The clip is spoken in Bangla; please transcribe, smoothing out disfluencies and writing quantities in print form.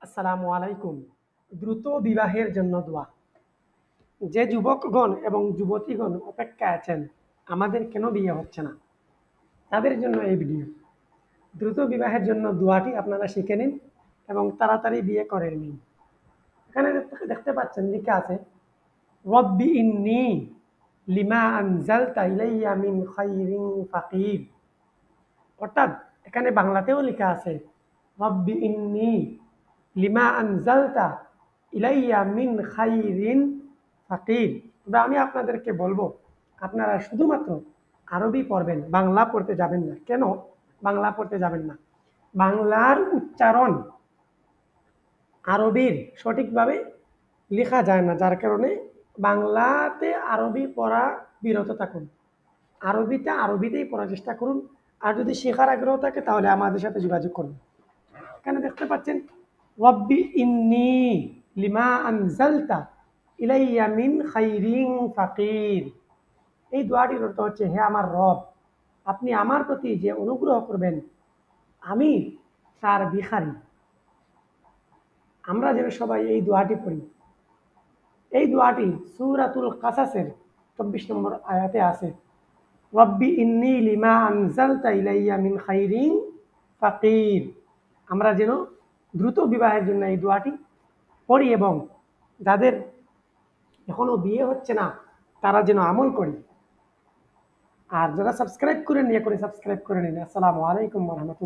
আসসালামু আলাইকুম। দ্রুত বিবাহের জন্য দোয়া। যে যুবকগণ এবং যুবতীগণ অপেক্ষায় আছেন আমাদের কেন বিয়ে হচ্ছে না, তাদের জন্য এই ভিডিও। দ্রুত বিবাহের জন্য দোয়াটি আপনারা শিখে নিন এবং তাড়াতাড়ি বিয়ে করে নিন। এখানে দেখতে পাচ্ছেন লিখা আছে, রব্বি ইন্নি লিমা আনজালতা ইলাইয়া মিন খাইরিন ফাকির। অর্থাৎ এখানে বাংলাতেও লেখা আছে, রব্বি ইন্নি লিমা আনজালতা ইলাইয়া মিন খাইরিন ফাকির। তবে আমি আপনাদেরকে বলবো, আপনারা শুধুমাত্র আরবি পড়বেন, বাংলা পড়তে যাবেন না। কেন বাংলা পড়তে যাবেন না? বাংলার উচ্চারণ আরবির সঠিকভাবে লেখা যায় না, যার কারণে বাংলাতে আরবি পড়া বিরত থাকুন। আরবিতেই পড়ার চেষ্টা করুন। আর যদি শেখার আগ্রহ থাকে তাহলে আমাদের সাথে যোগাযোগ করুন। এখানে দেখতে পাচ্ছেন, রব্বি ইন্নি লিমা আনজালতা ইলাইয়া মিন খাইরিন ফাকির। এই দোয়াটির অর্থ হচ্ছে, হে আমার রব, আপনি আমার প্রতি যে অনুগ্রহ করবেন, আমি তার ভিখারি। আমরা যেন সবাই এই দোয়াটি পড়ি। এই দোয়াটি সূরাতুল কাসাসের 24 নম্বর আয়াতে আছে, রব্বি ইন্নি লিমা আনজালতা ইলাইয়া মিন খাইরিন ফাকির। আমরা যেন দ্রুত বিবাহের জন্য এই দোয়াটি পড়ি এবং যাদের এখনো বিয়ে হচ্ছে না তারা যেন আমল করি। আর যারা সাবস্ক্রাইব করে নিয়ে করে সাবস্ক্রাইব করে নিন। আসসালামু আলাইকুম ওয়া রাহমাতুল্লাহ।